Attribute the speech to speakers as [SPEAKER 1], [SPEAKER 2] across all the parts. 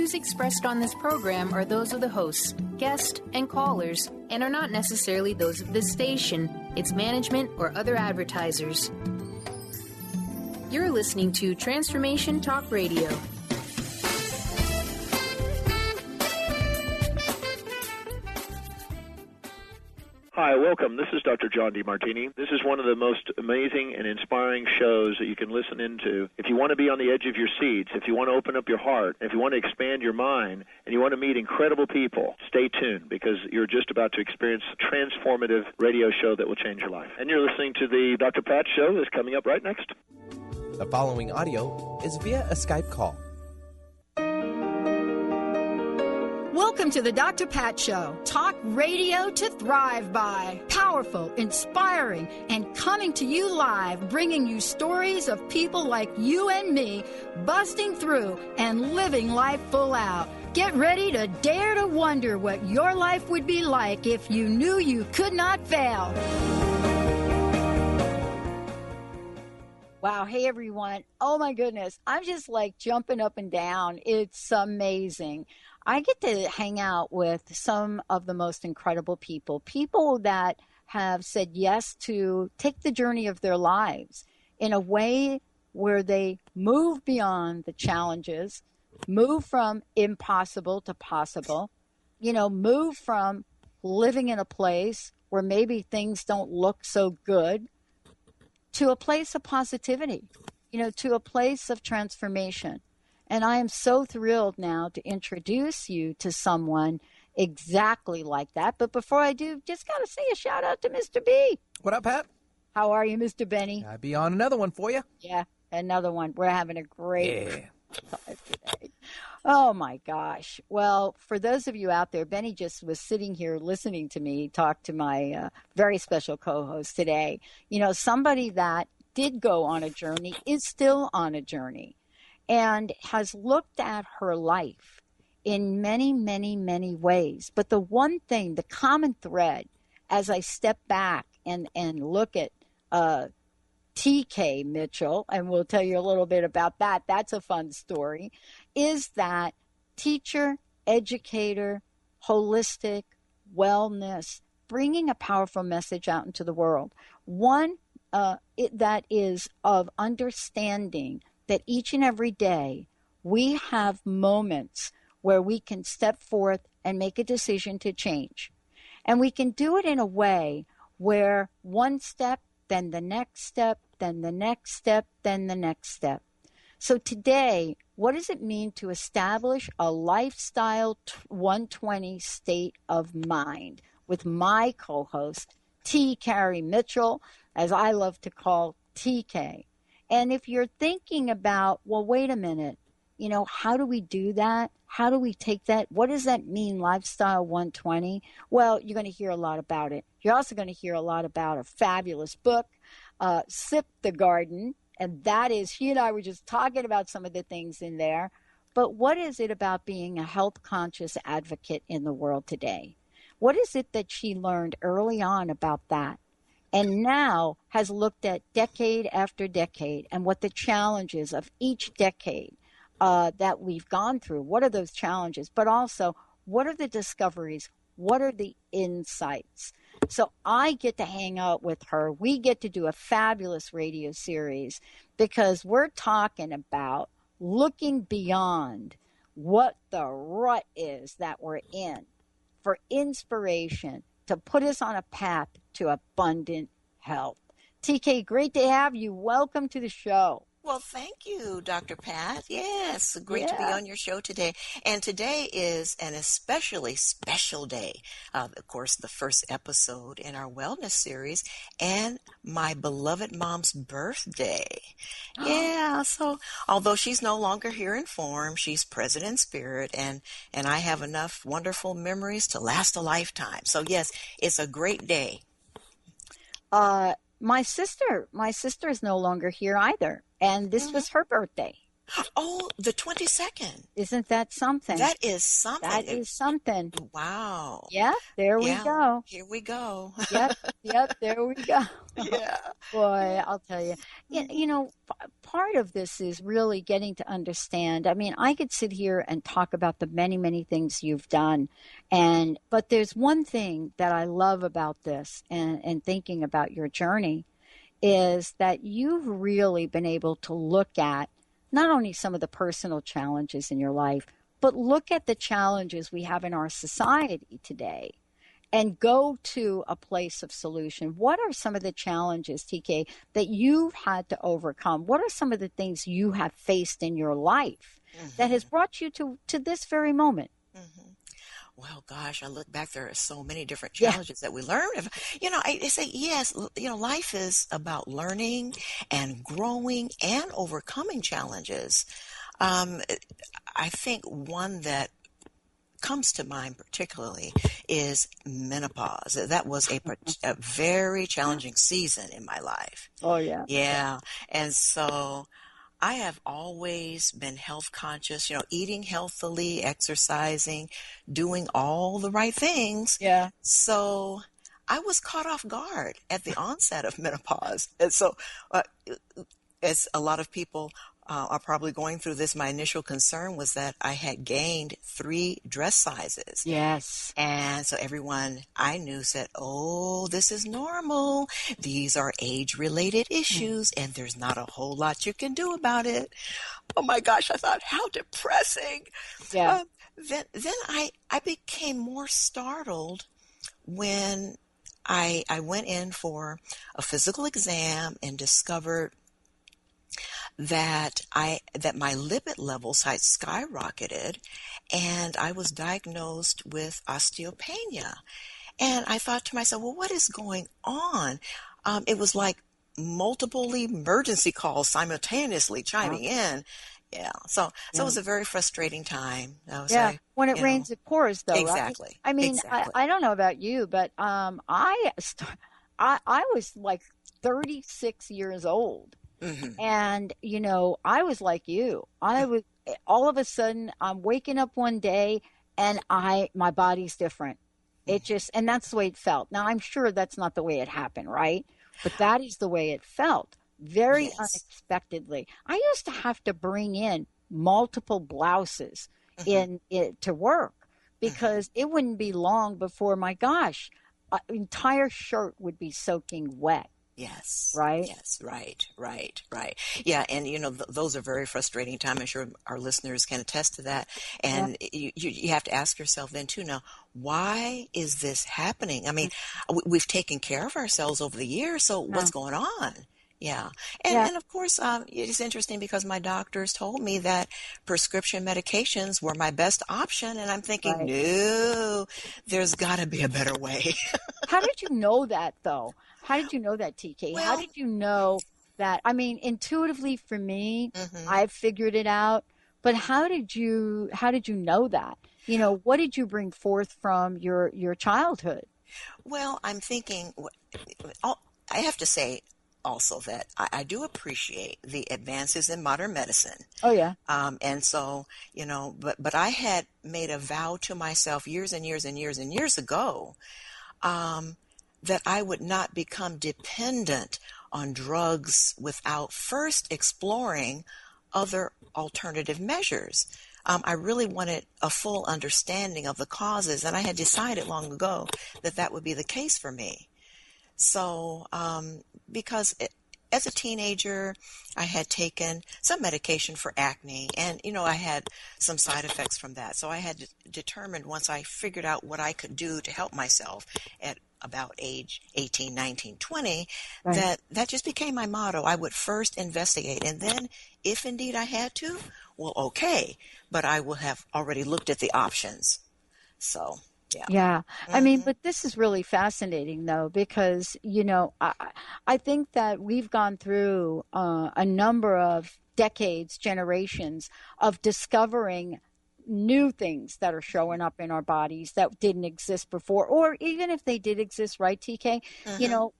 [SPEAKER 1] views expressed on this program are those of the hosts, guests, and callers, and are not necessarily those of this station, its management, or other advertisers. You're listening to Transformation Talk Radio.
[SPEAKER 2] Hi, welcome. This is Dr. John DeMartini. This is one of the most amazing and inspiring shows that you can listen into. If you want to be on the edge of your seats, if you want to open up your heart, if you want to expand your mind, and you want to meet incredible people, stay tuned because you're just about to experience a transformative radio show that will change your life. And you're listening to the Dr. Pat Show that's coming up right next.
[SPEAKER 3] The following audio is via a Skype call.
[SPEAKER 4] Welcome to the Dr. Pat Show. Talk radio to thrive by. Powerful, inspiring, and coming to you live, bringing you stories of people like you and me, busting through and living life full out. Get ready to dare to wonder what your life would be like if you knew you could not fail. Wow. Hey, everyone. Oh, my goodness. I'm just like jumping up and down. It's amazing. I get to hang out with some of the most incredible people that have said yes to take the journey of their lives in a way where they move beyond the challenges, move from impossible to possible, move from living in a place where maybe things don't look so good to a place of positivity, to a place of transformation. And I am so thrilled now to introduce you to someone exactly like that. But before I do, just got to say a shout out to Mr. B.
[SPEAKER 3] What up, Pat?
[SPEAKER 4] How are you, Mr. Benny?
[SPEAKER 3] I'll be on another one for you.
[SPEAKER 4] Yeah, another one. We're having a great time today. Oh, my gosh. Well, for those of you out there, Benny just was sitting here listening to me talk to my very special co-host today. Somebody that did go on a journey is still on a journey, and has looked at her life in many, many, many ways. But the one thing, the common thread, as I step back and look at Kari Mitchell, and we'll tell you a little bit about that, that's a fun story, is that teacher, educator, holistic, wellness, bringing a powerful message out into the world. One that is of understanding that each and every day we have moments where we can step forth and make a decision to change. And we can do it in a way where one step, then the next step, then the next step, then the next step. So today, what does it mean to establish a lifestyle 120 state of mind with my co-host, Kari Mitchell, as I love to call TK. And if you're thinking about, well, wait a minute, how do we do that? How do we take that? What does that mean, Lifestyle 120? Well, you're going to hear a lot about it. You're also going to hear a lot about a fabulous book, Sip the Garden. And that is, she and I were just talking about some of the things in there. But what is it about being a health-conscious advocate in the world today? What is it that she learned early on about that? And now has looked at decade after decade and what the challenges of each decade that we've gone through. What are those challenges? But also, what are the discoveries? What are the insights? So I get to hang out with her. We get to do a fabulous radio series because we're talking about looking beyond what the rut is that we're in for inspiration to put us on a path to abundant health. TK, great to have you. Welcome to the show.
[SPEAKER 5] Well, thank you, Dr. Pat. Yes, great to be on your show today. And today is an especially special day. Of course, the first episode in our wellness series and my beloved mom's birthday. Yeah, so although she's no longer here in form, she's present in spirit, and I have enough wonderful memories to last a lifetime. So, yes, it's a great day.
[SPEAKER 4] My sister is no longer here either. And this was her birthday.
[SPEAKER 5] Oh, the 22nd.
[SPEAKER 4] Isn't that something?
[SPEAKER 5] That is something.
[SPEAKER 4] That is something.
[SPEAKER 5] Wow.
[SPEAKER 4] Yeah, there we go.
[SPEAKER 5] Here we go.
[SPEAKER 4] Yep, there we go.
[SPEAKER 5] Yeah.
[SPEAKER 4] Boy, I'll tell you. Part of this is really getting to understand. I mean, I could sit here and talk about the many, many things you've done, but there's one thing that I love about this and thinking about your journey is that you've really been able to look at not only some of the personal challenges in your life, but look at the challenges we have in our society today and go to a place of solution. What are some of the challenges, TK, that you've had to overcome? What are some of the things you have faced in your life that has brought you to this very moment?
[SPEAKER 5] Well, gosh, I look back, there are so many different challenges that we learn. I say, yes, life is about learning and growing and overcoming challenges. I think one that comes to mind particularly is menopause. That was a very challenging season in my life.
[SPEAKER 4] Oh, yeah.
[SPEAKER 5] Yeah. And so I have always been health conscious, eating healthily, exercising, doing all the right things.
[SPEAKER 4] Yeah.
[SPEAKER 5] So I was caught off guard at the onset of menopause. And so, as a lot of people are probably going through this, my initial concern was that I had gained 3 dress sizes.
[SPEAKER 4] Yes.
[SPEAKER 5] And so everyone I knew said, oh, this is normal. These are age-related issues, and there's not a whole lot you can do about it. Oh, my gosh, I thought, how depressing.
[SPEAKER 4] Yeah.
[SPEAKER 5] Then I became more startled when I went in for a physical exam and discovered that my lipid levels had skyrocketed, and I was diagnosed with osteopenia. And I thought to myself, well, what is going on? It was like multiple emergency calls simultaneously chiming in. Yeah. So it was a very frustrating time.
[SPEAKER 4] When it rains, it pours, though,
[SPEAKER 5] exactly.
[SPEAKER 4] Right? I mean,
[SPEAKER 5] exactly.
[SPEAKER 4] I don't know about you, but I was like 36 years old. And, I was like you. I was all of a sudden I'm waking up one day and my body's different. And that's the way it felt. Now, I'm sure that's not the way it happened, right? But that is the way it felt. Very unexpectedly. I used to have to bring in multiple blouses to work because it wouldn't be long before, my gosh, an entire shirt would be soaking wet.
[SPEAKER 5] Yes.
[SPEAKER 4] Right?
[SPEAKER 5] Yes. Right. Yeah. And, those are very frustrating times. I'm sure our listeners can attest to that. And you have to ask yourself then, too, now, why is this happening? I mean, we've taken care of ourselves over the years, so what's going on? Yeah. And of course, it's interesting because my doctors told me that prescription medications were my best option. And I'm thinking, no, there's got to be a better way.
[SPEAKER 4] How did you know that, though? How did you know that, TK?
[SPEAKER 5] Well,
[SPEAKER 4] how did you know that? I mean, intuitively for me, I figured it out. But how did you know that? What did you bring forth from your childhood?
[SPEAKER 5] Well, I'm thinking, I have to say also that I do appreciate the advances in modern medicine.
[SPEAKER 4] Oh, yeah.
[SPEAKER 5] And so, but I had made a vow to myself years and years and years and years ago, that I would not become dependent on drugs without first exploring other alternative measures. I really wanted a full understanding of the causes, and I had decided long ago that would be the case for me. So, because as a teenager, I had taken some medication for acne, and, I had some side effects from that. So I had determined, once I figured out what I could do to help myself at about age 18, 19, 20, that just became my motto. I would first investigate, and then if indeed I had to, well, okay, but I will have already looked at the options. So, yeah.
[SPEAKER 4] Yeah. I mean, but this is really fascinating, though, because, I think that we've gone through a number of decades, generations of discovering new things that are showing up in our bodies that didn't exist before, or even if they did exist, right, TK?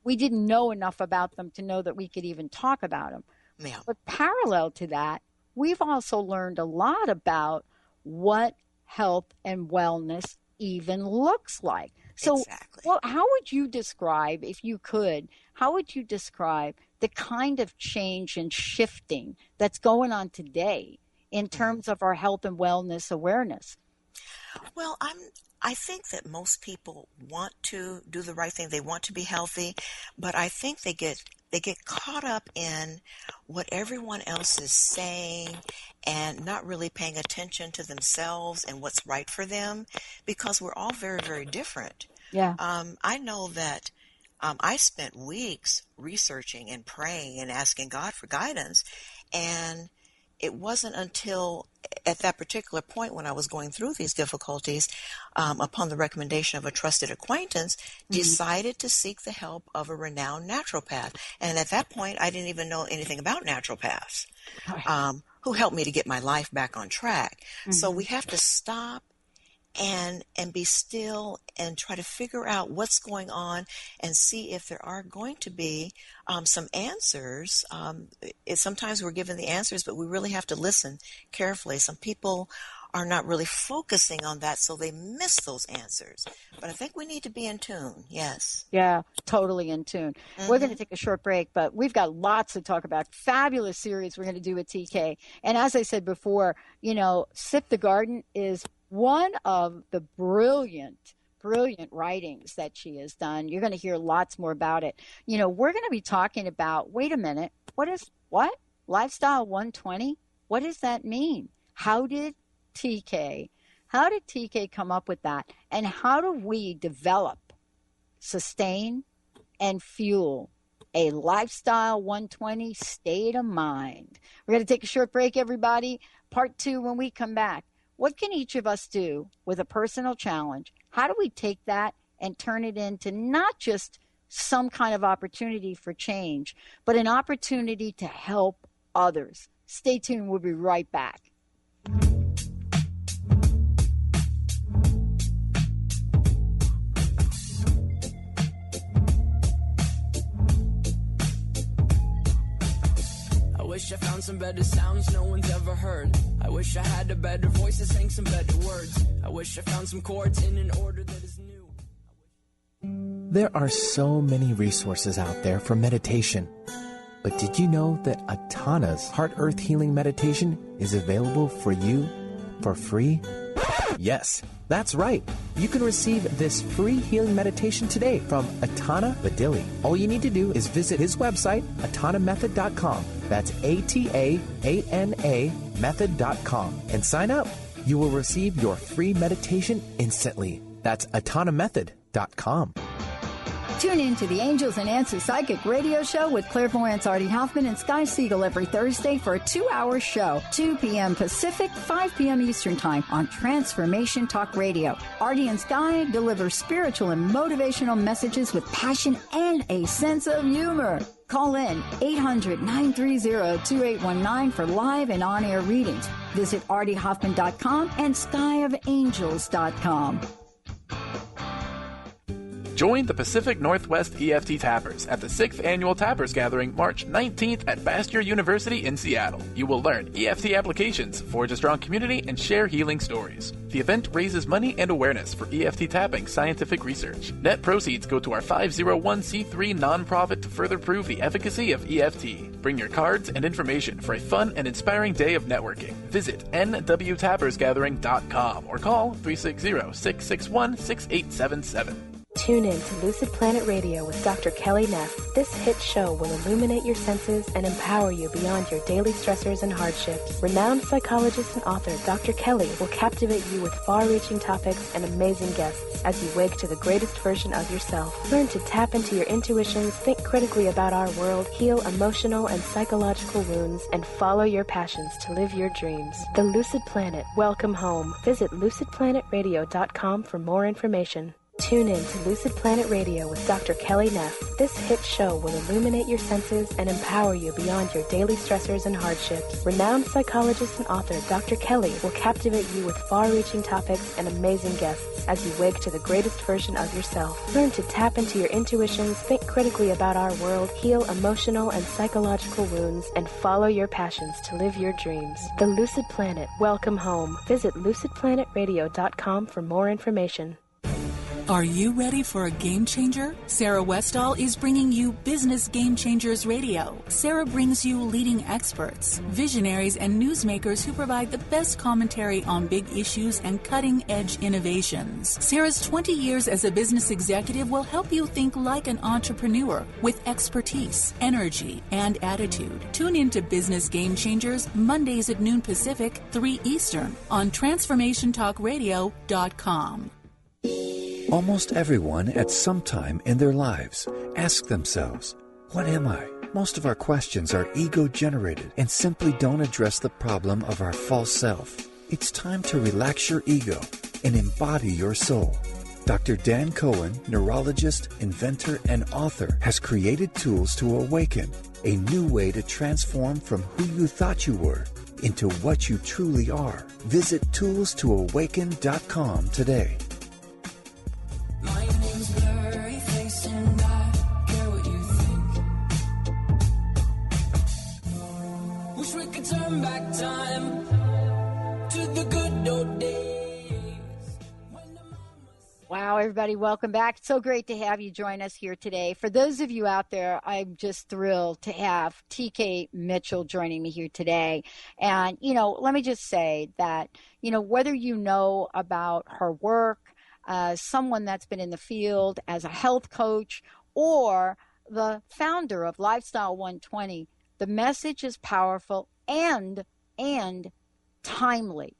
[SPEAKER 4] We didn't know enough about them to know that we could even talk about them.
[SPEAKER 5] Yeah.
[SPEAKER 4] But parallel to that, we've also learned a lot about what health and wellness even looks like. So,
[SPEAKER 5] Exactly.
[SPEAKER 4] well, how would you describe, if you could, how would you describe the kind of change and shifting that's going on today in terms of our health and wellness awareness?
[SPEAKER 5] Well, I think that most people want to do the right thing. They want to be healthy, but I think they get caught up in what everyone else is saying and not really paying attention to themselves and what's right for them, because we're all very, very different.
[SPEAKER 4] Yeah.
[SPEAKER 5] I know that I spent weeks researching and praying and asking God for guidance, and it wasn't until at that particular point when I was going through these difficulties, upon the recommendation of a trusted acquaintance, decided to seek the help of a renowned naturopath. And at that point, I didn't even know anything about naturopaths, who helped me to get my life back on track. So we have to stop and be still and try to figure out what's going on and see if there are going to be some answers. Sometimes we're given the answers, but we really have to listen carefully. Some people are not really focusing on that, so they miss those answers. But I think we need to be in tune, yes.
[SPEAKER 4] Yeah, totally in tune. We're going to take a short break, but we've got lots to talk about. Fabulous series we're going to do with TK. And as I said before, Sip the Garden is one of the brilliant writings that she has done. You're going to hear lots more about it. We're going to be talking about, wait a minute, what? Lifestyle 120? What does that mean? How did TK come up with that? And how do we develop, sustain, and fuel a lifestyle 120 state of mind? We're going to take a short break, everybody. Part 2 when we come back. What can each of us do with a personal challenge? How do we take that and turn it into not just some kind of opportunity for change, but an opportunity to help others? Stay tuned. We'll be right back.
[SPEAKER 6] I wish I found some better sounds no one's ever heard. I wish I had a better voice that sang some better words. I wish I found some chords in an order that is new.
[SPEAKER 3] There are so many resources out there for meditation. But did you know that Atana's Heart Earth Healing Meditation is available for you for free? Yes, that's right. You can receive this free healing meditation today from Atana Badili. All you need to do is visit his website, atanamethod.com. That's ATAANA method.com, and sign up. You will receive your free meditation instantly. That's atanamethod.com.
[SPEAKER 4] Tune in to the Angels and Answers Psychic Radio Show with clairvoyants Artie Hoffman and Sky Siegel every Thursday for a 2-hour show, 2 p.m. Pacific, 5 p.m. Eastern Time on Transformation Talk Radio. Artie and Sky deliver spiritual and motivational messages with passion and a sense of humor. Call in 800-930-2819 for live and on-air readings. Visit artiehoffman.com and skyofangels.com.
[SPEAKER 7] Join the Pacific Northwest EFT Tappers at the 6th Annual Tappers Gathering March 19th at Bastyr University in Seattle. You will learn EFT applications, forge a strong community, and share healing stories. The event raises money and awareness for EFT tapping scientific research. Net proceeds go to our 501c3 nonprofit to further prove the efficacy of EFT. Bring your cards and information for a fun and inspiring day of networking. Visit nwtappersgathering.com or call 360-661-6877.
[SPEAKER 8] Tune in to Lucid Planet Radio with Dr. Kelly Neff. This hit show will illuminate your senses and empower you beyond your daily stressors and hardships. Renowned psychologist and author Dr. Kelly will captivate you with far-reaching topics and amazing guests as you wake to the greatest version of yourself. Learn to tap into your intuitions, think critically about our world, heal emotional and psychological wounds, and follow your passions to live your dreams. The Lucid Planet. Welcome home. Visit lucidplanetradio.com for more information. Tune in to Lucid Planet Radio with Dr. Kelly Neff. This hit show will illuminate your senses and empower you beyond your daily stressors and hardships. Renowned psychologist and author Dr. Kelly will captivate you with far-reaching topics and amazing guests as you wake to the greatest version of yourself. Learn to tap into your intuitions, think critically about our world, heal emotional and psychological wounds, and follow your passions to live your dreams. The Lucid Planet. Welcome home. Visit lucidplanetradio.com for more information.
[SPEAKER 9] Are you ready for a game changer? Sarah Westall is bringing you Business Game Changers Radio. Sarah brings you leading experts, visionaries, and newsmakers who provide the best commentary on big issues and cutting-edge innovations. Sarah's 20 years as a business executive will help you think like an entrepreneur with expertise, energy, and attitude. Tune in to Business Game Changers Mondays at noon Pacific, 3 Eastern on TransformationTalkRadio.com.
[SPEAKER 10] Almost everyone at some time in their lives ask themselves, what am I? Most of our questions are ego-generated and simply don't address the problem of our false self. It's time to relax your ego and embody your soul. Dr. Dan Cohen, neurologist, inventor, and author, has created tools to awaken, a new way to transform from who you thought you were into what you truly are. Visit toolstoawaken.com today.
[SPEAKER 6] My name's Blurry Face and I care what you think. Wish we could turn back time to the good old days.
[SPEAKER 4] Wow, everybody, welcome back. It's so great to have you join us here today. For those of you out there, I'm just thrilled to have Kari Mitchell joining me here today. And, let me just say that, whether you know about her work, someone that's been in the field as a health coach, or the founder of Lifestyle 120, the message is powerful and timely,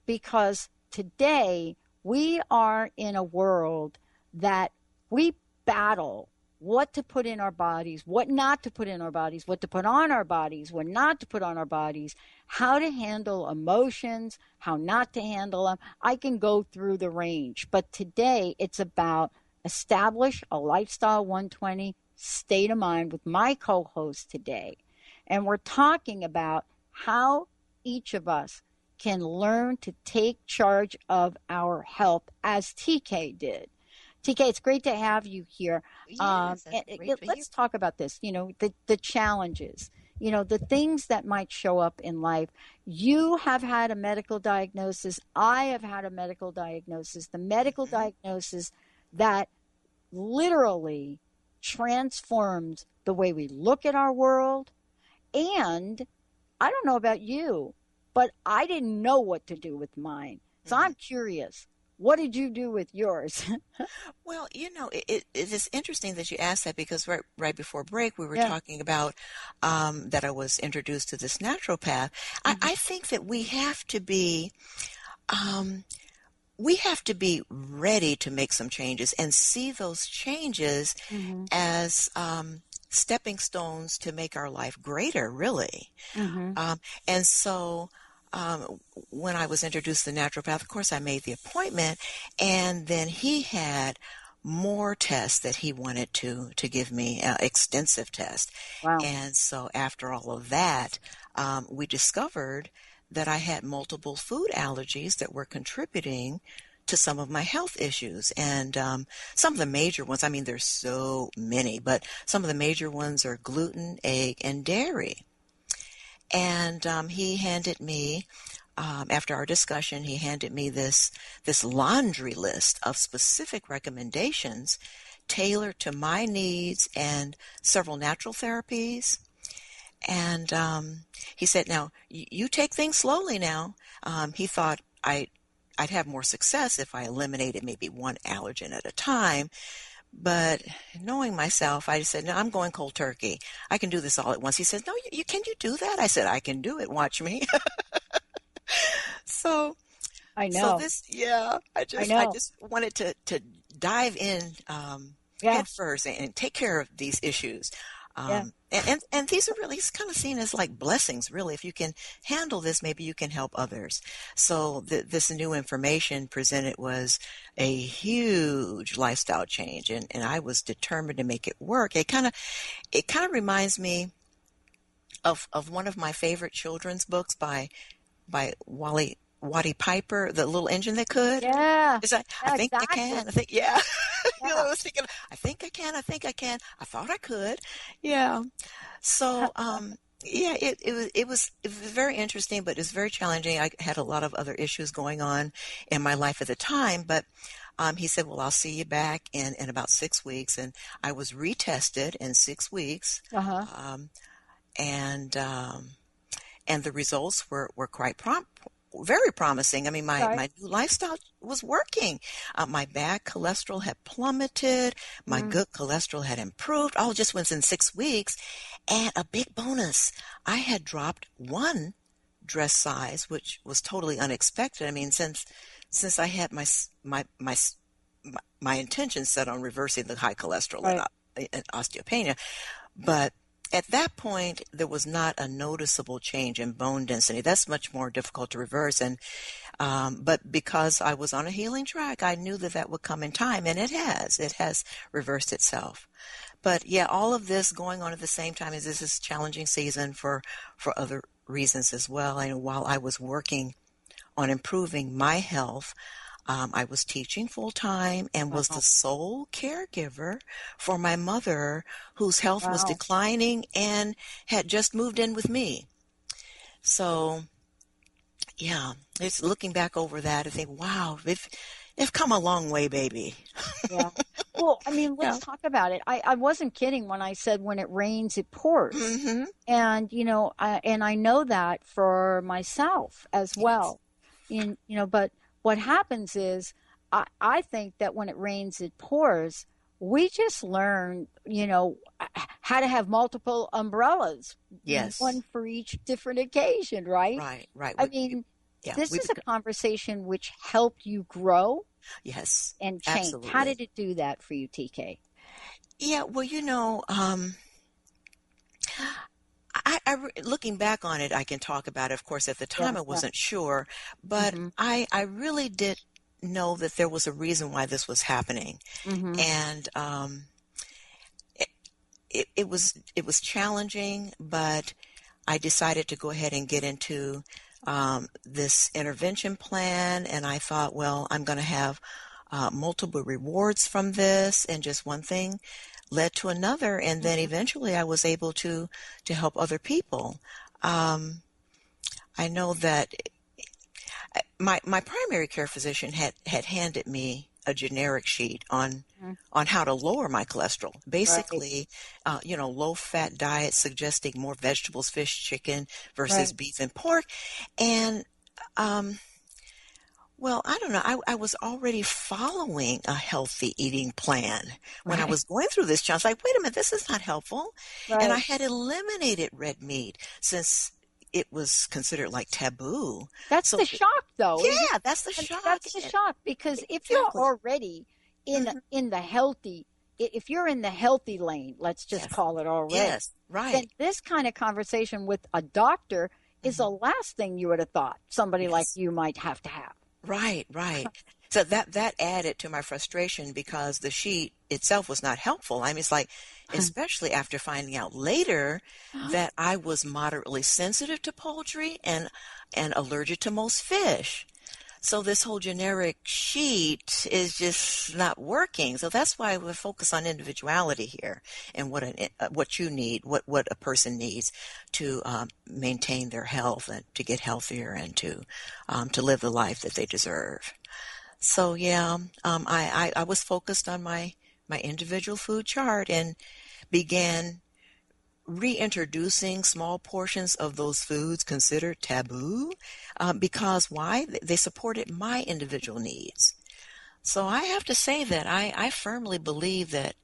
[SPEAKER 4] because today we are in a world that we battle what to put in our bodies, what not to put in our bodies, what to put on our bodies, what not to put on our bodies, how to handle emotions, how not to handle them. I can go through the range, but today it's about establish a Lifestyle 120 state of mind with my co-host today. And we're talking about how each of us can learn to take charge of our health as TK did. TK, it's great to have you here.
[SPEAKER 5] Yes,
[SPEAKER 4] let's talk about this, the challenges, the things that might show up in life. You have had a medical diagnosis. I have had a medical diagnosis. The medical diagnosis that literally transformed the way we look at our world. And I don't know about you, but I didn't know what to do with mine. So I'm curious. What did you do with yours?
[SPEAKER 5] Well, it is interesting that you asked that, because right before break we were talking about that I was introduced to this naturopath. I think that we have to be ready to make some changes and see those changes as stepping stones to make our life greater, really. And so when I was introduced to the naturopath, of course, I made the appointment, and then he had more tests that he wanted to give me, extensive tests.
[SPEAKER 4] Wow.
[SPEAKER 5] And so after all of that, we discovered that I had multiple food allergies that were contributing to some of my health issues. And some of the major ones, there's so many, but some of the major ones are gluten, egg, and dairy. And he handed me, after our discussion, he handed me this laundry list of specific recommendations tailored to my needs and several natural therapies. And he said, now, you take things slowly now. He thought I'd have more success if I eliminated maybe one allergen at a time. But knowing myself, I said, no, I'm going cold turkey. I can do this all at once. He said, no, can you do that? I said, I can do it. Watch me. So
[SPEAKER 4] I know.
[SPEAKER 5] I just wanted to dive in head first and take care of these issues.
[SPEAKER 4] Yeah.
[SPEAKER 5] And these are really kind of seen as like blessings, really. If you can handle this, maybe you can help others. So this new information presented was a huge lifestyle change, and I was determined to make it work. It kind of reminds me of one of my favorite children's books by Waddy Piper, The Little Engine That Could.
[SPEAKER 4] Yeah.
[SPEAKER 5] It's like, I think
[SPEAKER 4] exactly.
[SPEAKER 5] I can. I think, yeah.
[SPEAKER 4] Yeah.
[SPEAKER 5] I was thinking, I think I can. I think I can. I thought I could. Yeah. So, yeah, it was very interesting, but it was very challenging. I had a lot of other issues going on in my life at the time, but he said, well, I'll see you back in about 6 weeks. And I was retested in 6 weeks.
[SPEAKER 4] Uh-huh.
[SPEAKER 5] And the results were quite very promising. I mean, my new lifestyle was working. My bad cholesterol had plummeted. My good cholesterol had improved, all just within 6 weeks. And a big bonus, I had dropped 1 dress size, which was totally unexpected. I mean, since I had my intention set on reversing the high cholesterol and osteopenia, but at that point, there was not a noticeable change in bone density. That's much more difficult to reverse. And but because I was on a healing track, I knew that would come in time, and it has reversed itself. But yeah, all of this going on at the same time as this is a challenging season for other reasons as well. And while I was working on improving my health, I was teaching full time and was the sole caregiver for my mother, whose health was declining and had just moved in with me. So, yeah, it's looking back over that, I think, wow, they've come a long way, baby.
[SPEAKER 4] Yeah. Well, I mean, let's talk about it. I wasn't kidding when I said when it rains, it pours.
[SPEAKER 5] Mm-hmm.
[SPEAKER 4] And, I know that for myself as well. But what happens is I think that when it rains, it pours. We just learn, how to have multiple umbrellas.
[SPEAKER 5] Yes.
[SPEAKER 4] One for each different occasion, right?
[SPEAKER 5] Right.
[SPEAKER 4] I mean, this is a conversation which helped you grow.
[SPEAKER 5] Yes.
[SPEAKER 4] And change.
[SPEAKER 5] Absolutely.
[SPEAKER 4] How did it do that for you, TK?
[SPEAKER 5] Yeah, well, I looking back on it, I can talk about it. Of course, at the time I wasn't sure, but I really did know that there was a reason why this was happening. And it was challenging, but I decided to go ahead and get into this intervention plan, and I thought, well, I'm going to have multiple rewards from this, and just one thing led to another, and then eventually I was able to help other people. I know that my primary care physician had handed me a generic sheet on how to lower my cholesterol. Basically, low fat diet suggesting more vegetables, fish, chicken versus beef and pork. And, well, I don't know. I was already following a healthy eating plan when I was going through this challenge. Like, wait a minute, this is not helpful. And I had eliminated red meat since it was considered like taboo.
[SPEAKER 4] That's the shock, though.
[SPEAKER 5] Yeah, that's the shock.
[SPEAKER 4] That's the shock, because if you're already in the healthy, if you're in the healthy lane, let's just call it already.
[SPEAKER 5] Yes, right.
[SPEAKER 4] Then this kind of conversation with a doctor is the last thing you would have thought somebody like you might have to have.
[SPEAKER 5] Right. So that added to my frustration, because the sheet itself was not helpful. I mean, it's like, especially after finding out later that I was moderately sensitive to poultry and allergic to most fish. So this whole generic sheet is just not working. So that's why we focus on individuality here and what you need, what a person needs to maintain their health and to get healthier and to live the life that they deserve. So yeah, I was focused on my individual food chart and began reintroducing small portions of those foods considered taboo, because why? They supported my individual needs. So I have to say that I firmly believe that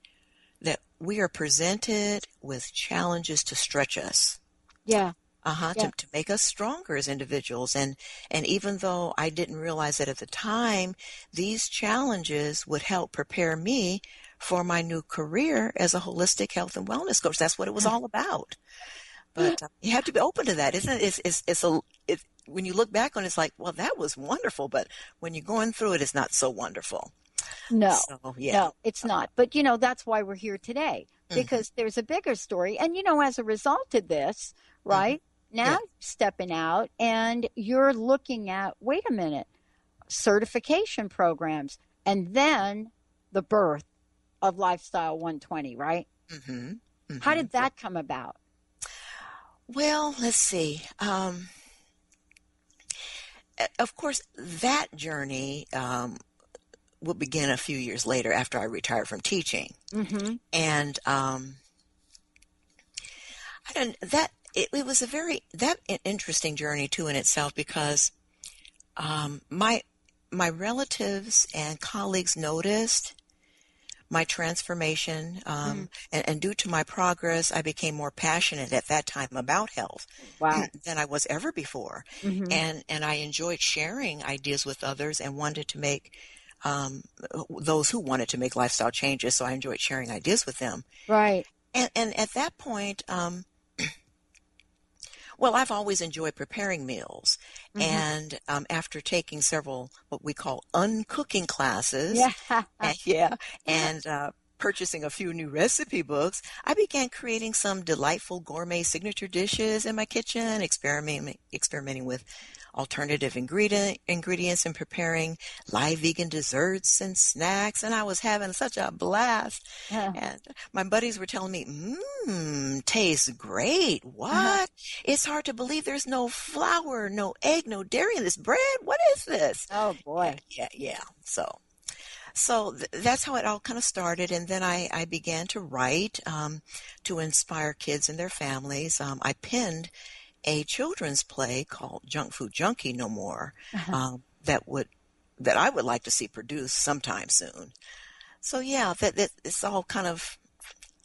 [SPEAKER 5] we are presented with challenges to stretch us.
[SPEAKER 4] Yeah.
[SPEAKER 5] to make us stronger as individuals. And even though I didn't realize it at the time, these challenges would help prepare me for my new career as a holistic health and wellness coach. That's what it was all about. But you have to be open to that, isn't it? When you look back on it, it's like, well, that was wonderful. But when you're going through it, it's not so wonderful.
[SPEAKER 4] No, it's not. But, that's why we're here today, because there's a bigger story. And, as a result of this, right, now you're stepping out and you're looking at, wait a minute, certification programs, and then the birth of Lifestyle 120, right? How did that come about?
[SPEAKER 5] Well, let's see. Of course, that journey will begin a few years later after I retired from teaching. And it was a very interesting journey too in itself, because my relatives and colleagues noticed my transformation, and due to my progress, I became more passionate at that time about health than I was ever before. And I enjoyed sharing ideas with others and wanted to make those who wanted to make lifestyle changes. So I enjoyed sharing ideas with them.
[SPEAKER 4] Right.
[SPEAKER 5] And at that point, well, I've always enjoyed preparing meals. And after taking several what we call uncooking classes, and purchasing a few new recipe books, I began creating some delightful gourmet signature dishes in my kitchen, experimenting with alternative ingredients and preparing live vegan desserts and snacks. And I was having such a blast. And my buddies were telling me, tastes great. What? It's hard to believe there's no flour, no egg, no dairy in this bread. What is this?
[SPEAKER 4] Oh, boy.
[SPEAKER 5] Yeah. So that's how it all kind of started. And then I began to write to inspire kids and their families. I penned a children's play called Junk Food Junkie No More that I would like to see produced sometime soon. So that it's all kind of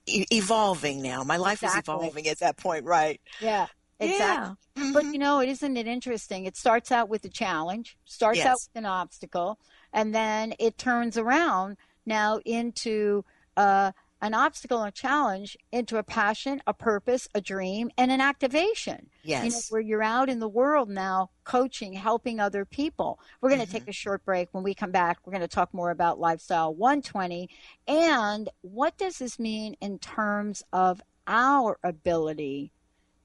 [SPEAKER 5] evolving now. My life is evolving at that point, right?
[SPEAKER 4] Yeah, exactly. Yeah. But isn't it interesting? It starts out with a challenge, out with an obstacle, and then it turns around now into an obstacle and a challenge into a passion, a purpose, a dream, and an activation.
[SPEAKER 5] Yes.
[SPEAKER 4] Where you're out in the world now coaching, helping other people. We're going to take a short break. When we come back, we're going to talk more about Lifestyle 120 and what does this mean in terms of our ability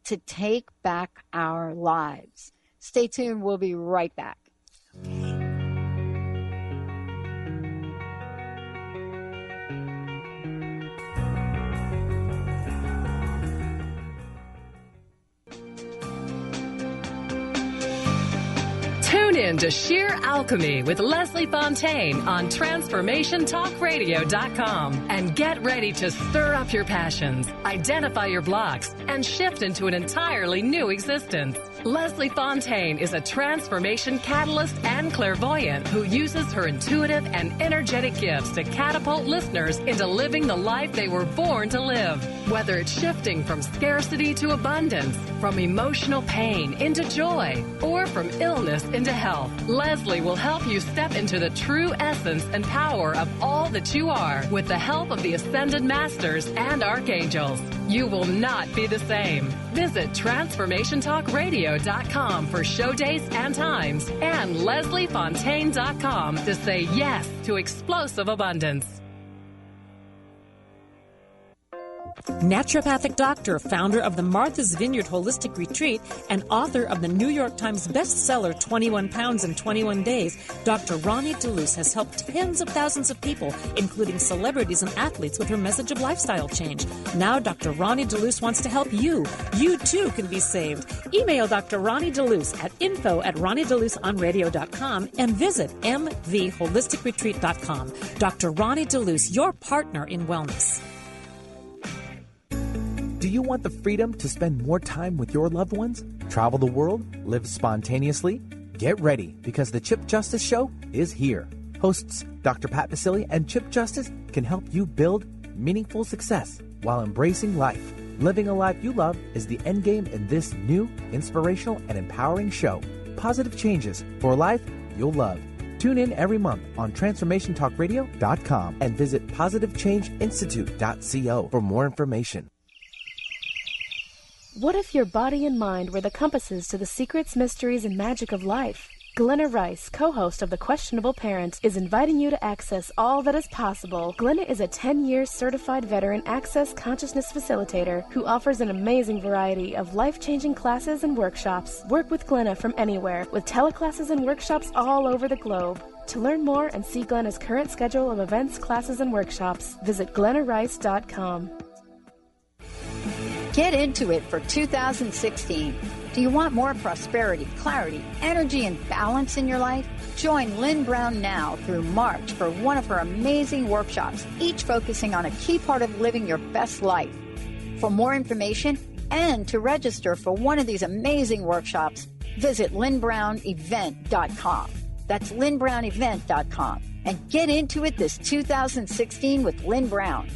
[SPEAKER 4] to take back our lives. Stay tuned. We'll be right back.
[SPEAKER 11] Tune in to Sheer Alchemy with Leslie Fontaine on TransformationTalkRadio.com and get ready to stir up your passions, identify your blocks, and shift into an entirely new existence. Leslie Fontaine is a transformation catalyst and clairvoyant who uses her intuitive and energetic gifts to catapult listeners into living the life they were born to live. Whether it's shifting from scarcity to abundance, from emotional pain into joy, or from illness into health, Leslie will help you step into the true essence and power of all that you are with the help of the Ascended Masters and Archangels. You will not be the same. Visit TransformationTalkRadio.com for show dates and times and LeslieFontaine.com to say yes to explosive abundance.
[SPEAKER 12] Naturopathic doctor, founder of the Martha's Vineyard Holistic Retreat, and author of the New York Times bestseller 21 Pounds in 21 Days, Dr. Ronnie DeLuce has helped tens of thousands of people, including celebrities and athletes, with her message of lifestyle change. Now Dr. Ronnie DeLuce wants to help you. You too can be saved. Email Dr. Ronnie DeLuce at info@RonnieDeLuceOnRadio.com and visit mvholisticretreat.com. Dr. Ronnie DeLuce, your partner in wellness.
[SPEAKER 3] Do you want the freedom to spend more time with your loved ones? Travel the world? Live spontaneously? Get ready, because the Chip Justice Show is here. Hosts Dr. Pat Basile and Chip Justice can help you build meaningful success while embracing life. Living a life you love is the end game in this new, inspirational, and empowering show. Positive changes for a life you'll love. Tune in every month on TransformationTalkRadio.com and visit PositiveChangeInstitute.co for more information.
[SPEAKER 8] What if your body and mind were the compasses to the secrets, mysteries, and magic of life? Glenna Rice, co-host of The Questionable Parent, is inviting you to access all that is possible. Glenna is a 10-year certified veteran access consciousness facilitator who offers an amazing variety of life-changing classes and workshops. Work with Glenna from anywhere with teleclasses and workshops all over the globe. To learn more and see Glenna's current schedule of events, classes, and workshops, visit glennarice.com.
[SPEAKER 4] Get into it for 2016. Do you want more prosperity, clarity, energy, and balance in your life? Join Lynn Brown now through March for one of her amazing workshops, each focusing on a key part of living your best life. For more information and to register for one of these amazing workshops, visit lynnbrownevent.com. That's lynnbrownevent.com. And get into it this 2016 with Lynn Brown.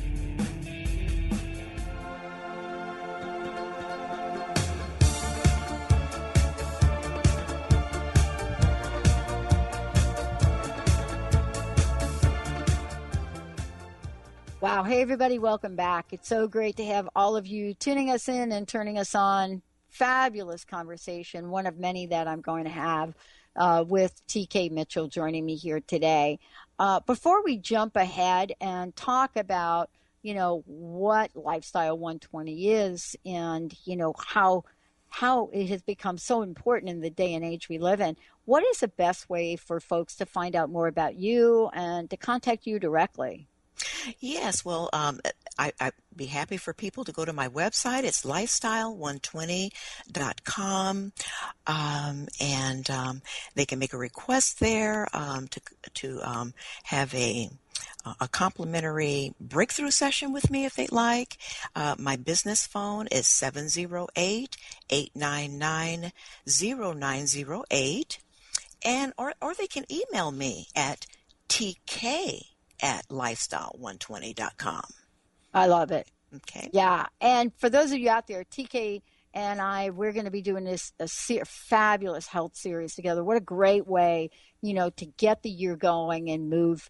[SPEAKER 4] Wow. Hey, everybody. Welcome back. It's so great to have all of you tuning us in and turning us on. Fabulous conversation, one of many that I'm going to have with Kari Mitchell joining me here today. Before we jump ahead and talk about, what Lifestyle 120 is and, how it has become so important in the day and age we live in, what is the best way for folks to find out more about you and to contact you directly?
[SPEAKER 5] Yes, well, I'd be happy for people to go to my website. It's lifestyle120.com, and they can make a request there to have a complimentary breakthrough session with me if they'd like. My business phone is 708-899-0908, and or they can email me at tk@lifestyle120.com.
[SPEAKER 4] I love it.
[SPEAKER 5] Okay.
[SPEAKER 4] Yeah. And for those of you out there, TK and we're going to be doing this fabulous health series together. What a great way, to get the year going and move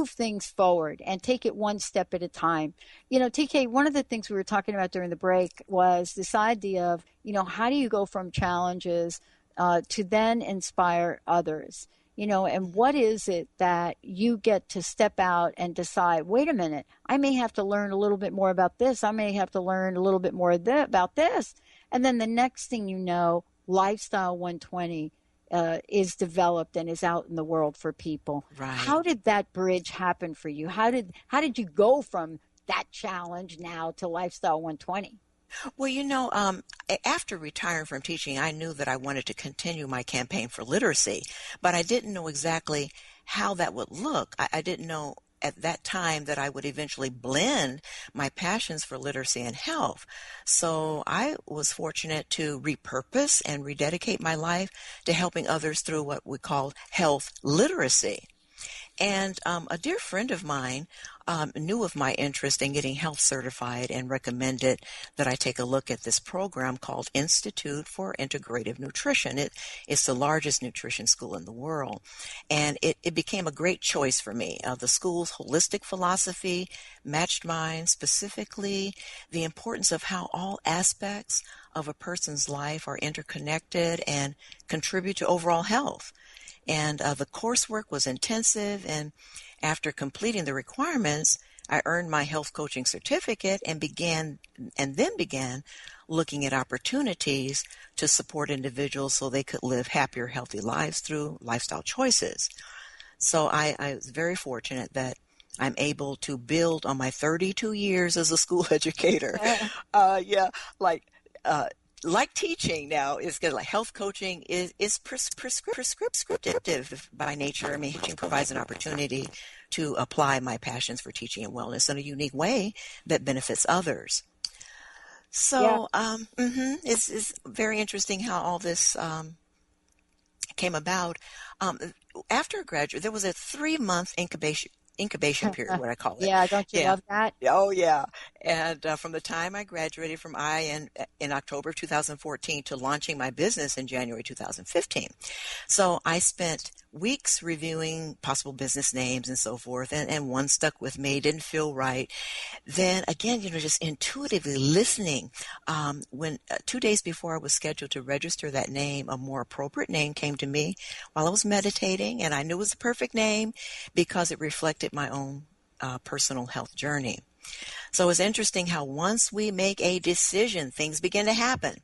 [SPEAKER 4] things forward and take it one step at a time. TK, one of the things we were talking about during the break was this idea of, how do you go from challenges to then inspire others? And what is it that you get to step out and decide, wait a minute, I may have to learn a little bit more about this. I may have to learn a little bit more about this. And then the next thing you know, Lifestyle 120 is developed and is out in the world for people.
[SPEAKER 5] Right.
[SPEAKER 4] How did that bridge happen for you? How did you go from that challenge now to Lifestyle 120?
[SPEAKER 5] Well, after retiring from teaching, I knew that I wanted to continue my campaign for literacy, but I didn't know exactly how that would look. I didn't know at that time that I would eventually blend my passions for literacy and health. So I was fortunate to repurpose and rededicate my life to helping others through what we call health literacy. And a dear friend of mine knew of my interest in getting health certified and recommended that I take a look at this program called Institute for Integrative Nutrition. It's the largest nutrition school in the world. And it became a great choice for me. The school's holistic philosophy matched mine, specifically the importance of how all aspects of a person's life are interconnected and contribute to overall health. And the coursework was intensive, and after completing the requirements, I earned my health coaching certificate and then began looking at opportunities to support individuals so they could live happier, healthy lives through lifestyle choices. So I was very fortunate that I'm able to build on my 32 years as a school educator. Like teaching now is good. Like health coaching is prescriptive by nature. I mean, teaching provides an opportunity to apply my passions for teaching and wellness in a unique way that benefits others. So, it's very interesting how all this came about. After graduate, there was a 3-month incubation period, what I call it.
[SPEAKER 4] Yeah, don't you love that?
[SPEAKER 5] Oh, yeah. And from the time I graduated from in October of 2014 to launching my business in January 2015. So I spent weeks reviewing possible business names and so forth, and one stuck with me, didn't feel right. Then again, just intuitively listening. When 2 days before I was scheduled to register that name, a more appropriate name came to me while I was meditating, and I knew it was the perfect name because it reflected my own personal health journey. So it's interesting how once we make a decision, things begin to happen.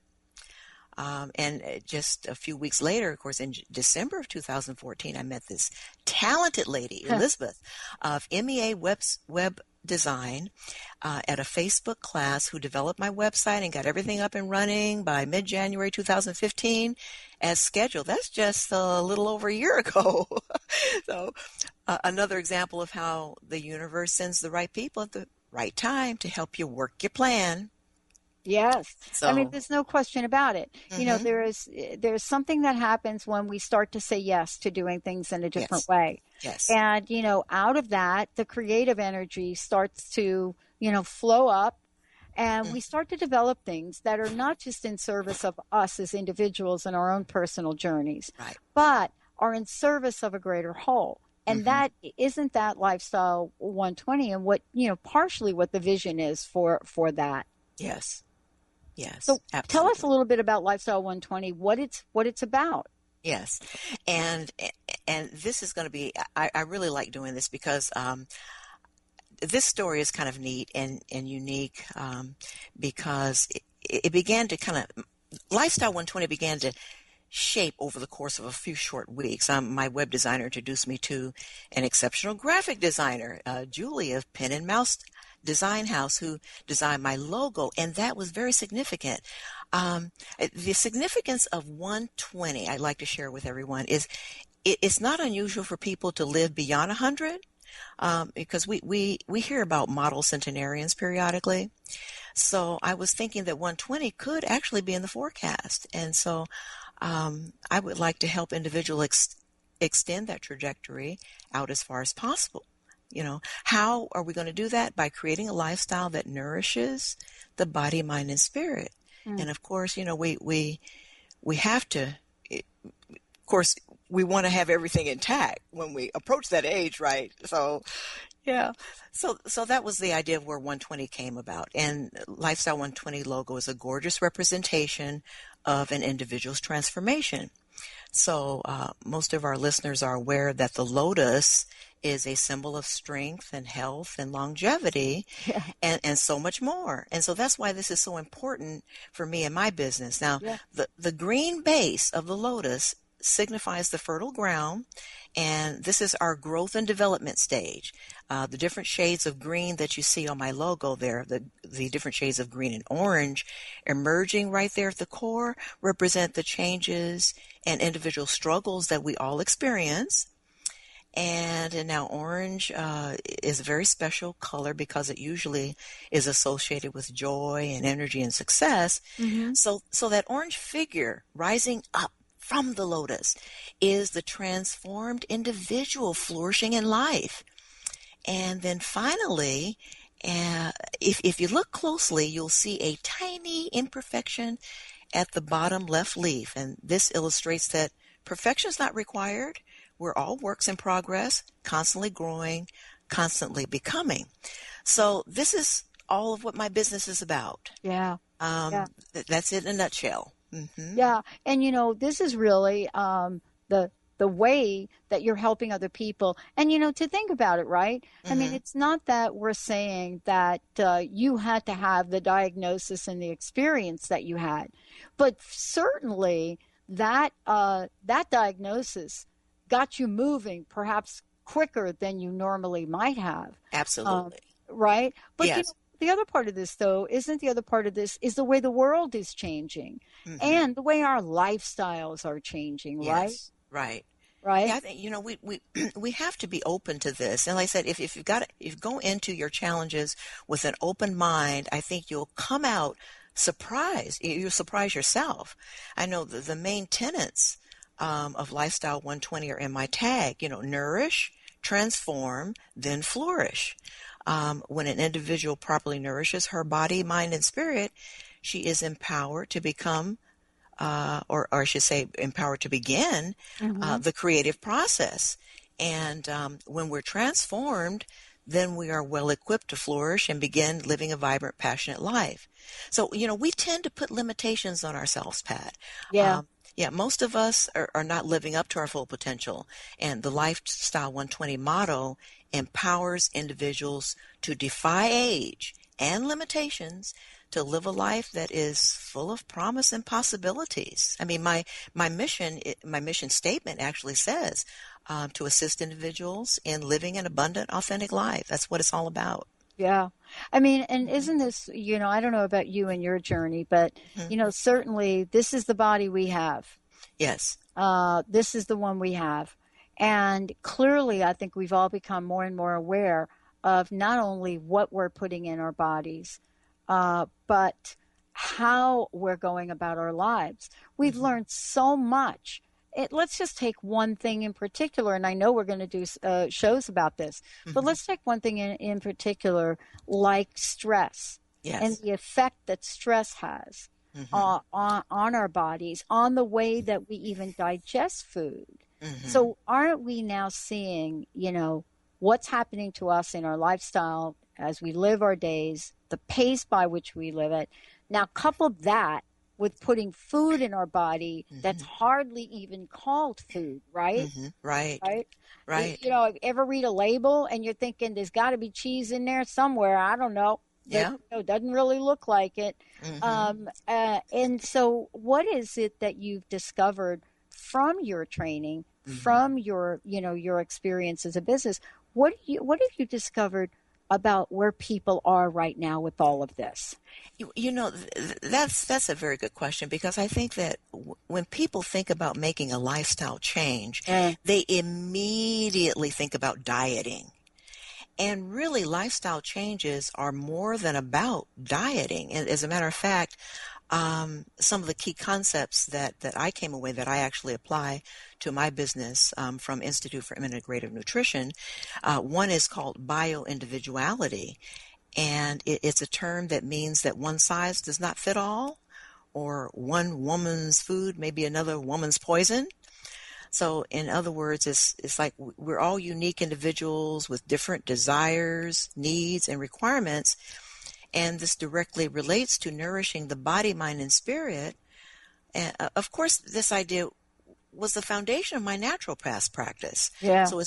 [SPEAKER 5] And just a few weeks later, of course, in December of 2014, I met this talented lady, Elizabeth, of MEA Web Design at a Facebook class, who developed my website and got everything up and running by mid-January 2015 as scheduled. That's just a little over a year ago. So another example of how the universe sends the right people at the right time to help you work your plan.
[SPEAKER 4] Yes.
[SPEAKER 5] So,
[SPEAKER 4] I mean, there's no question about it. There's something that happens when we start to say yes to doing things in a different way.
[SPEAKER 5] Yes.
[SPEAKER 4] And, out of that, the creative energy starts to, flow up, and we start to develop things that are not just in service of us as individuals and our own personal journeys, but are in service of a greater whole. And that isn't that Lifestyle 120, and what, partially what the vision is for that.
[SPEAKER 5] Yes. Yes.
[SPEAKER 4] So
[SPEAKER 5] absolutely.
[SPEAKER 4] Tell us a little bit about Lifestyle 120, what it's about.
[SPEAKER 5] Yes. And this is going to be, I really like doing this because this story is kind of neat and unique because it began to Lifestyle 120 began to shape over the course of a few short weeks. My web designer introduced me to an exceptional graphic designer, Julie of Pen and Mouse Design House, who designed my logo, and that was very significant. The significance of 120, I'd like to share with everyone, is it's not unusual for people to live beyond 100, because we hear about model centenarians periodically. So I was thinking that 120 could actually be in the forecast, and so I would like to help individuals extend that trajectory out as far as possible. How are we going to do that? By creating a lifestyle that nourishes the body, mind, and spirit. And of course, we have to, of course, we want to have everything intact when we approach that age, right? So, yeah. So that was the idea of where 120 came about. And Lifestyle 120 logo is a gorgeous representation of an individual's transformation. So most of our listeners are aware that the lotus is a symbol of strength and health and longevity and so much more. And so that's why this is so important for me and my business. Now, the green base of the lotus signifies the fertile ground, and this is our growth and development stage. The different shades of green that you see on my logo there, the different shades of green and orange emerging right there at the core, represent the changes and individual struggles that we all experience. And now orange is a very special color because it usually is associated with joy and energy and success. So that orange figure rising up from the lotus is the transformed individual flourishing in life. And then finally, if you look closely, you'll see a tiny imperfection at the bottom left leaf. And this illustrates that perfection is not required. We're all works in progress, constantly growing, constantly becoming. So this is all of what my business is about. That's it in a nutshell.
[SPEAKER 4] Yeah. And, this is really the way that you're helping other people. And, to think about it, right? I mean, it's not that we're saying that you had to have the diagnosis and the experience that you had, but certainly that diagnosis got you moving perhaps quicker than you normally might have.
[SPEAKER 5] Absolutely.
[SPEAKER 4] Right? But
[SPEAKER 5] yes.
[SPEAKER 4] The other part of this, though, is the way the world is changing and the way our lifestyles are changing, right?
[SPEAKER 5] Right.
[SPEAKER 4] Right.
[SPEAKER 5] Yeah, I think, we have to be open to this. And like I said, if you go into your challenges with an open mind, I think you'll come out surprised. You'll surprise yourself. I know the main tenets of Lifestyle 120 are in my tag, nourish, transform, then flourish. When an individual properly nourishes her body, mind, and spirit, she is empowered to become, or I should say, empowered to begin the creative process. And when we're transformed, then we are well equipped to flourish and begin living a vibrant, passionate life. So, we tend to put limitations on ourselves, Pat.
[SPEAKER 4] Yeah.
[SPEAKER 5] Most of us are not living up to our full potential. And the Lifestyle 120 motto empowers individuals to defy age and limitations to live a life that is full of promise and possibilities. I mean, my mission statement actually says to assist individuals in living an abundant, authentic life. That's what it's all about.
[SPEAKER 4] Yeah. I mean, and isn't this, I don't know about you and your journey, but, certainly this is the body we have.
[SPEAKER 5] Yes.
[SPEAKER 4] This is the one we have. And clearly, I think we've all become more and more aware of not only what we're putting in our bodies, but how we're going about our lives. We've learned so much. Let's just take one thing in particular, and I know we're going to do shows about this, but let's take one thing in particular, like stress, and the effect that stress has on our bodies, on the way that we even digest food. So aren't we now seeing, what's happening to us in our lifestyle as we live our days, the pace by which we live it? Now, couple that with putting food in our body that's hardly even called food, right?
[SPEAKER 5] Right.
[SPEAKER 4] Ever read a label and you're thinking there's got to be cheese in there somewhere? I don't know.
[SPEAKER 5] Yeah.
[SPEAKER 4] It doesn't really look like it. And so what is it that you've discovered from your training, from your, your experience as a business? What have you discovered about where people are right now with all of this?
[SPEAKER 5] That's a very good question, because I think that when people think about making a lifestyle change, they immediately think about dieting. And really, lifestyle changes are more than about dieting. And as a matter of fact, some of the key concepts that I came away that I actually apply to my business from Institute for Integrative Nutrition, one is called bioindividuality. And it's a term that means that one size does not fit all, or one woman's food may be another woman's poison. So in other words, it's like we're all unique individuals with different desires, needs, and requirements. And this directly relates to nourishing the body, mind, and spirit. And of course, this idea was the foundation of my naturopath practice.
[SPEAKER 4] Yeah.
[SPEAKER 5] So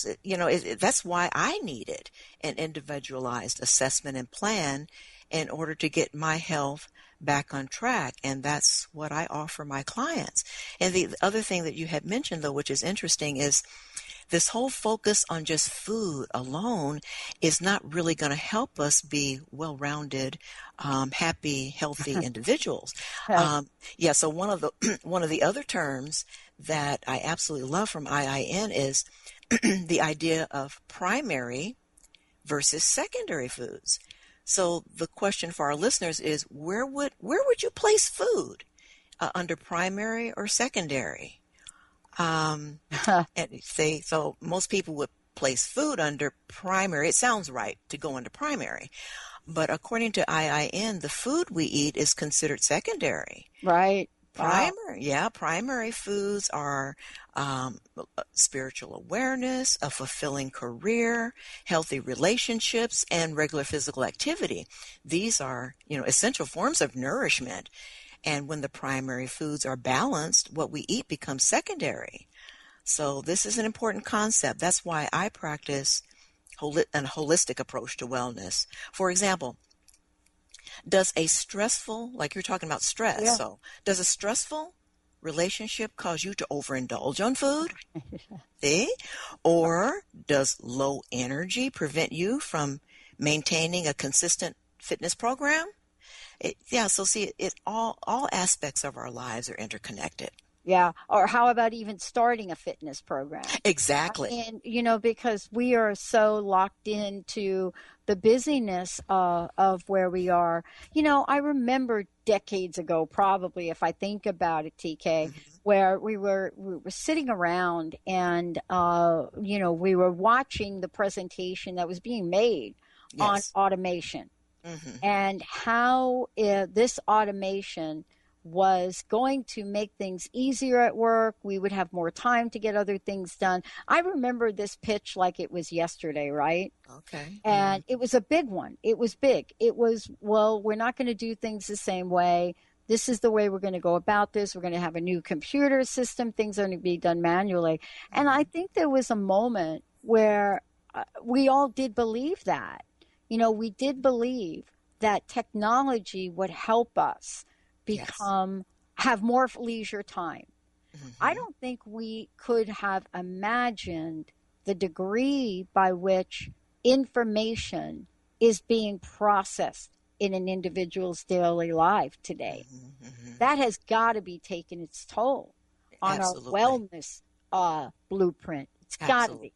[SPEAKER 5] that's why I needed an individualized assessment and plan in order to get my health back on track. And that's what I offer my clients. And the other thing that you had mentioned, though, which is interesting, is this whole focus on just food alone is not really going to help us be well-rounded, happy, healthy individuals. So one of the other terms that I absolutely love from IIN is the idea of primary versus secondary foods. So the question for our listeners is, where would you place food, under primary or secondary? And so most people would place food under primary. It sounds right to go under primary, but according to IIN, the food we eat is considered secondary.
[SPEAKER 4] Right.
[SPEAKER 5] Primary foods are spiritual awareness, a fulfilling career, healthy relationships, and regular physical activity. These are, essential forms of nourishment. And when the primary foods are balanced, what we eat becomes secondary. So this is an important concept. That's why I practice a holistic approach to wellness. For example, does a stressful, like you're talking about stress, so does a stressful relationship cause you to overindulge on food? See? Or does low energy prevent you from maintaining a consistent fitness program? All aspects of our lives are interconnected.
[SPEAKER 4] Yeah. Or how about even starting a fitness program?
[SPEAKER 5] Exactly.
[SPEAKER 4] And, because we are so locked into the busyness of where we are. I remember decades ago, probably, if I think about it, TK, where we were sitting around and, we were watching the presentation that was being made on automation and how this automation was going to make things easier at work. We would have more time to get other things done. I remember this pitch like it was yesterday, right?
[SPEAKER 5] Okay.
[SPEAKER 4] And it was a big one. It was big. It was, well, we're not going to do things the same way. This is the way we're going to go about this. We're going to have a new computer system. Things are going to be done manually. And I think there was a moment where we all did believe that. We did believe that technology would help us have more leisure time. I don't think we could have imagined the degree by which information is being processed in an individual's daily life today. That has got to be taking its toll on our wellness blueprint. It's got to be.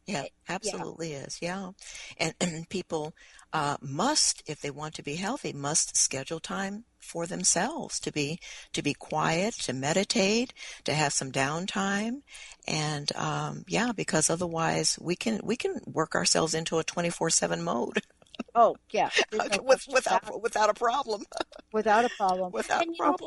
[SPEAKER 5] Yeah, absolutely is. Yeah. And people must, if they want to be healthy, must schedule time for themselves to be quiet, to meditate, to have some downtime. And because otherwise we can work ourselves into a 24/7 mode.
[SPEAKER 4] Oh, yeah.
[SPEAKER 5] Without a problem.
[SPEAKER 4] Without a problem.
[SPEAKER 5] Without a problem.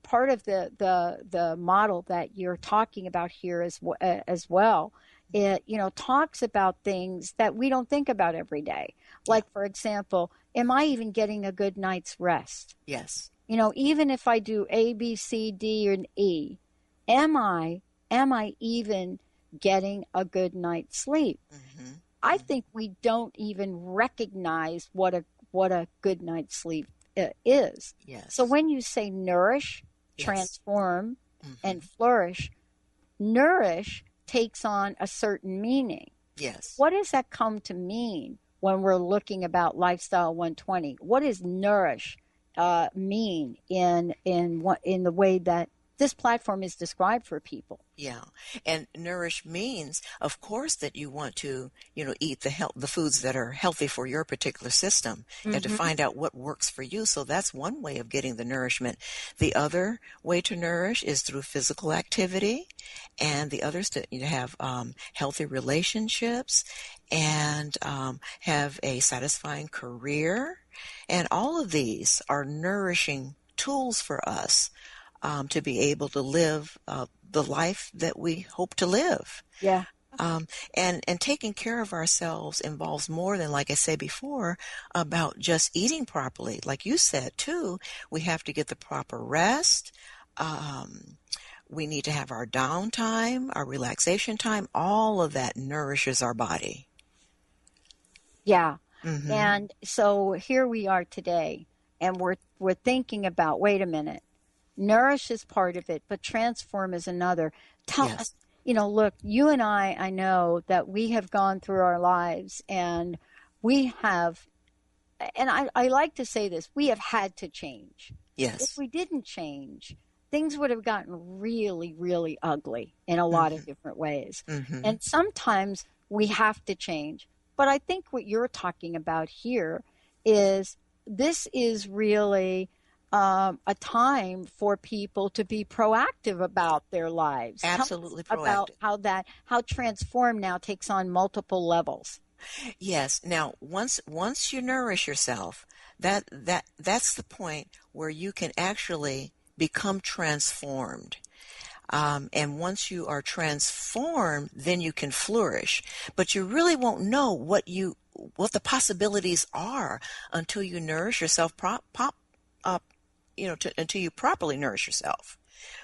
[SPEAKER 4] Part of the model that you're talking about here as well, it talks about things that we don't think about every day. Like, for example, am I even getting a good night's rest?
[SPEAKER 5] Yes.
[SPEAKER 4] Even if I do A, B, C, D, and E, am I even getting a good night's sleep? I think we don't even recognize what a good night's sleep is.
[SPEAKER 5] Yes.
[SPEAKER 4] So when you say nourish, transform, and flourish, nourish takes on a certain meaning.
[SPEAKER 5] Yes.
[SPEAKER 4] What does that come to mean when we're looking about Lifestyle 120? What does nourish mean in the way that this platform is described for people?
[SPEAKER 5] Yeah. And nourish means, of course, that you want to, eat the foods that are healthy for your particular system and to find out what works for you. So that's one way of getting the nourishment. The other way to nourish is through physical activity, and the other is to have healthy relationships and have a satisfying career. And all of these are nourishing tools for us to be able to live the life that we hope to live.
[SPEAKER 4] Yeah.
[SPEAKER 5] And taking care of ourselves involves more than, like I said before, about just eating properly. Like you said, too, we have to get the proper rest. We need to have our downtime, our relaxation time. All of that nourishes our body.
[SPEAKER 4] Yeah. And so here we are today, and we're thinking about, wait a minute, nourish is part of it, but transform is another. Tell us, look, you and I know that we have gone through our lives, and we have, and I like to say this, we have had to change.
[SPEAKER 5] Yes.
[SPEAKER 4] If we didn't change, things would have gotten really, really ugly in a lot of different ways. And sometimes we have to change. But I think what you're talking about here is this is really a time for people to be proactive about their lives.
[SPEAKER 5] Absolutely proactive.
[SPEAKER 4] About how Transform now takes on multiple levels.
[SPEAKER 5] Yes. Now, once you nourish yourself, that's the point where you can actually become transformed. And once you are transformed, then you can flourish. But you really won't know what the possibilities are until you nourish yourself until you properly nourish yourself.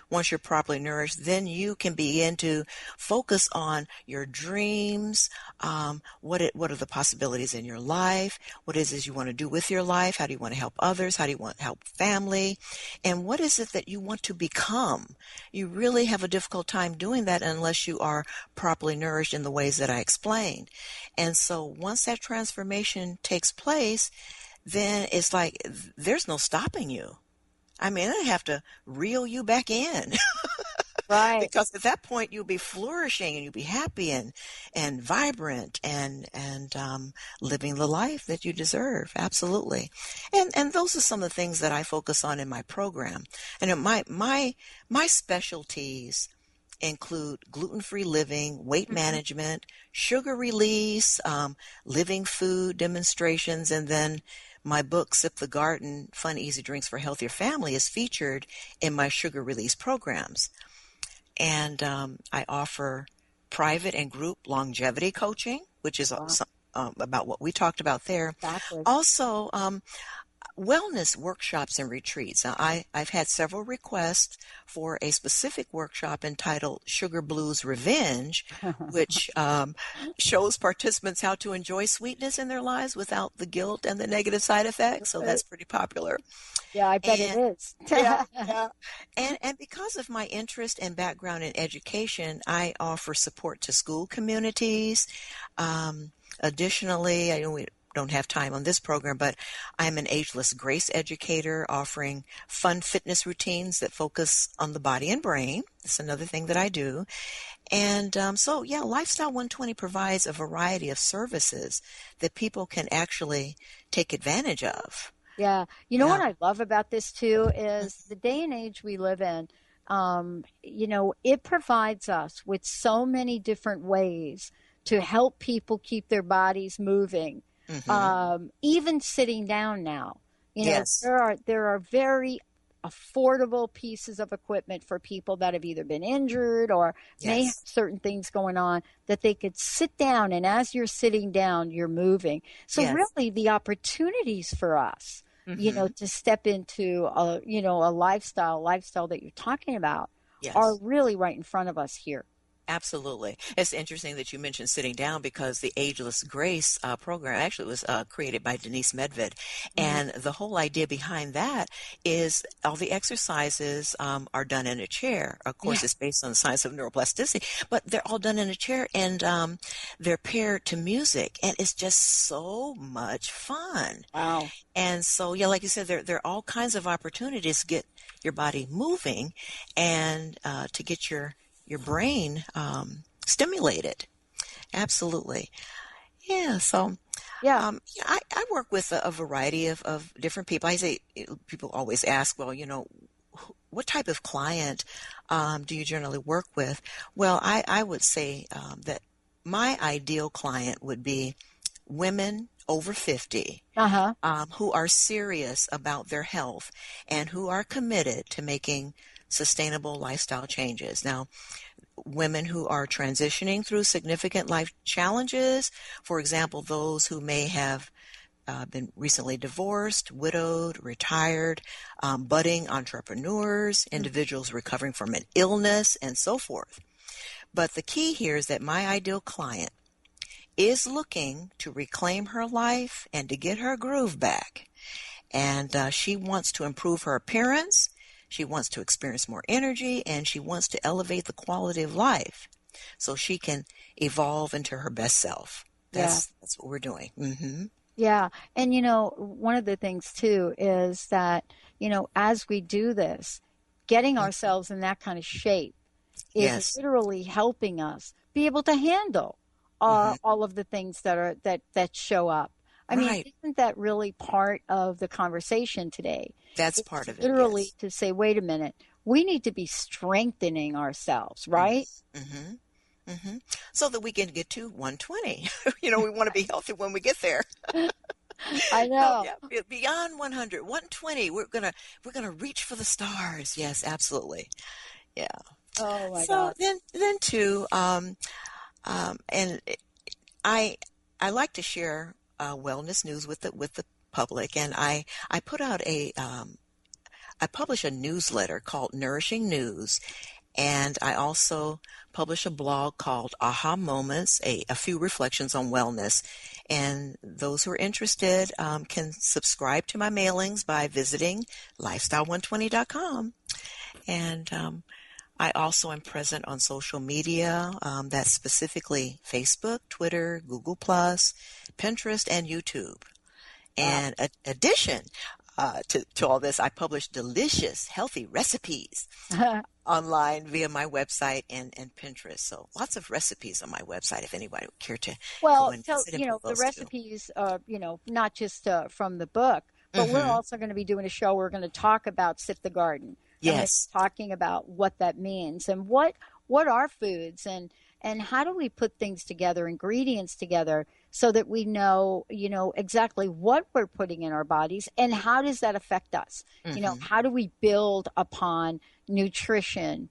[SPEAKER 5] Once you're properly nourished, then you can begin to focus on your dreams. What are the possibilities in your life? What is it you want to do with your life? How do you want to help others? How do you want to help family? And what is it that you want to become? You really have a difficult time doing that unless you are properly nourished in the ways that I explained. And so once that transformation takes place, then it's like there's no stopping you. I mean, I have to reel you back in.
[SPEAKER 4] Right.
[SPEAKER 5] Because at that point you'll be flourishing and you'll be happy and vibrant and living the life that you deserve. Absolutely. And those are some of the things that I focus on in my program. And my specialties include gluten-free living, weight management, sugar release, living food demonstrations, and then my book, Sip the Garden, Fun, Easy Drinks for a Healthier Family, is featured in my sugar release programs. And I offer private and group longevity coaching, which is about what we talked about there.
[SPEAKER 4] Exactly.
[SPEAKER 5] Also, wellness workshops and retreats. Now, I've had several requests for a specific workshop entitled Sugar Blues Revenge, which shows participants how to enjoy sweetness in their lives without the guilt and the negative side effects. So that's pretty popular.
[SPEAKER 4] Yeah, I bet it is.
[SPEAKER 5] Yeah. And because of my interest and background in education, I offer support to school communities. Additionally, I know we don't have time on this program, but I'm an ageless grace educator offering fun fitness routines that focus on the body and brain. That's another thing that I do. And Lifestyle 120 provides a variety of services that people can actually take advantage of.
[SPEAKER 4] Yeah. You know what I love about this too is the day and age we live in, it provides us with so many different ways to help people keep their bodies moving. Even sitting down now, there are very affordable pieces of equipment for people that have either been injured or may have certain things going on that they could sit down, and as you're sitting down, you're moving. So really the opportunities for us, to step into a lifestyle that you're talking about are really right in front of us here.
[SPEAKER 5] Absolutely. It's interesting that you mentioned sitting down because the Ageless Grace program actually was created by Denise Medved. And the whole idea behind that is all the exercises are done in a chair. Of course, it's based on the science of neuroplasticity, but they're all done in a chair and they're paired to music. And it's just so much fun.
[SPEAKER 4] Wow.
[SPEAKER 5] And so, like you said, there are all kinds of opportunities to get your body moving and to get your brain stimulated. Absolutely. Yeah. So, I work with a variety of different people. I say people always ask, well, what type of client do you generally work with? Well, I would say that my ideal client would be women over 50 who are serious about their health and who are committed to making sustainable lifestyle changes. Now, women who are transitioning through significant life challenges, for example, those who may have been recently divorced, widowed, retired, budding entrepreneurs, individuals recovering from an illness, and so forth. But the key here is that my ideal client is looking to reclaim her life and to get her groove back. And she wants to improve her appearance. She wants to experience more energy, and she wants to elevate the quality of life so she can evolve into her best self. That's what we're doing.
[SPEAKER 4] Yeah. And, one of the things, too, is that, as we do this, getting ourselves in that kind of shape is literally helping us be able to handle all of the things that show up. I mean, isn't that really part of the conversation today?
[SPEAKER 5] That's part of it.
[SPEAKER 4] Literally to say, wait a minute, we need to be strengthening ourselves, right?
[SPEAKER 5] So that we can get to 120. We want to be healthy when we get there.
[SPEAKER 4] I know.
[SPEAKER 5] Beyond 100, 120, we're gonna reach for the stars. Yes, absolutely. Yeah.
[SPEAKER 4] Oh my
[SPEAKER 5] So
[SPEAKER 4] God.
[SPEAKER 5] then too, and I like to share wellness news with the public, and I put out I publish a newsletter called Nourishing News, and I also publish a blog called Aha Moments, a few reflections on wellness. And those who are interested can subscribe to my mailings by visiting lifestyle120.com. And I also am present on social media, that's specifically Facebook, Twitter, Google+, Pinterest, and YouTube. And addition, to all this, I publish delicious, healthy recipes online via my website and Pinterest. So lots of recipes on my website if anybody would care to go and visit and pull those
[SPEAKER 4] the recipes, not just from the book, but we're also going to be doing a show. We're going to talk about Sip the Garden.
[SPEAKER 5] Yes.
[SPEAKER 4] Talking about what that means and what are foods and how do we put things together, ingredients together, so that we know, exactly what we're putting in our bodies and how does that affect us? How do we build upon nutrition,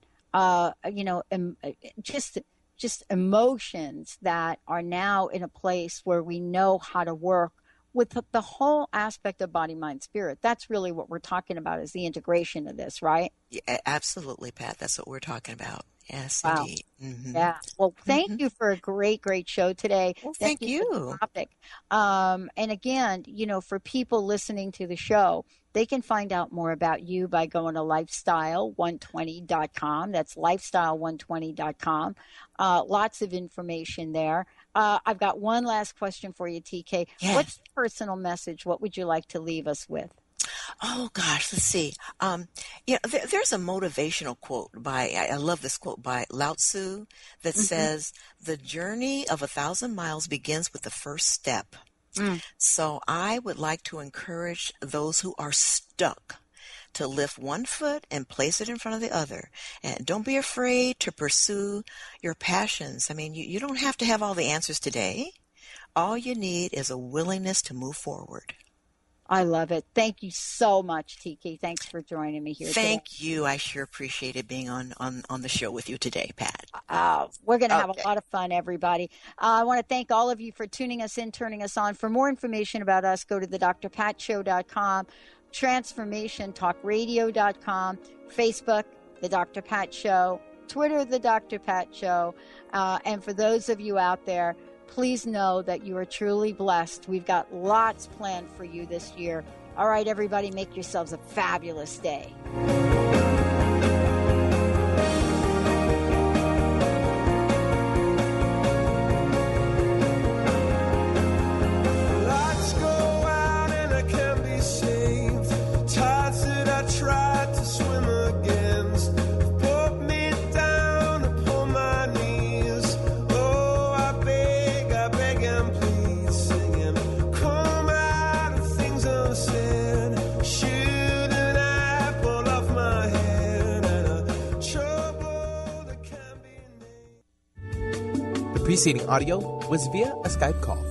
[SPEAKER 4] just emotions that are now in a place where we know how to work with the whole aspect of body, mind, spirit. That's really what we're talking about, is the integration of this, right?
[SPEAKER 5] Yeah, absolutely, Pat. That's what we're talking about. Yes,
[SPEAKER 4] wow.
[SPEAKER 5] Indeed.
[SPEAKER 4] Yeah. Well, thank you for a great, great show today.
[SPEAKER 5] Well, thank you.
[SPEAKER 4] For the topic. And again, for people listening to the show, they can find out more about you by going to lifestyle120.com. That's lifestyle120.com. Lots of information there. I've got one last question for you, TK.
[SPEAKER 5] Yes.
[SPEAKER 4] What's the personal message? What would you like to leave us with?
[SPEAKER 5] Oh, gosh, let's see. There's a motivational quote I love this quote by Lao Tzu that says, the journey of 1,000 miles begins with the first step. So I would like to encourage those who are stuck to lift one foot and place it in front of the other. And don't be afraid to pursue your passions. I mean, you don't have to have all the answers today. All you need is a willingness to move forward.
[SPEAKER 4] I love it. Thank you so much, Tiki. Thanks for joining me here today.
[SPEAKER 5] Thank you. I sure appreciated being on the show with you today, Pat.
[SPEAKER 4] We're going to have a lot of fun, everybody. I want to thank all of you for tuning us in, turning us on. For more information about us, go to thedrpatshow.com, transformationtalkradio.com, Facebook, The Dr. Pat Show, Twitter, The Dr. Pat Show. And for those of you out there, please know that you are truly blessed. We've got lots planned for you this year. All right, everybody, make yourselves a fabulous day.
[SPEAKER 13] Lights go out and I can't be saved. Tides that I tried to swim against put me down upon my knees. Oh, I beg and plead, singing, come out of things unsaid. Shoot an apple off my head and a trouble that can't be named.
[SPEAKER 3] The preceding audio was via a Skype call.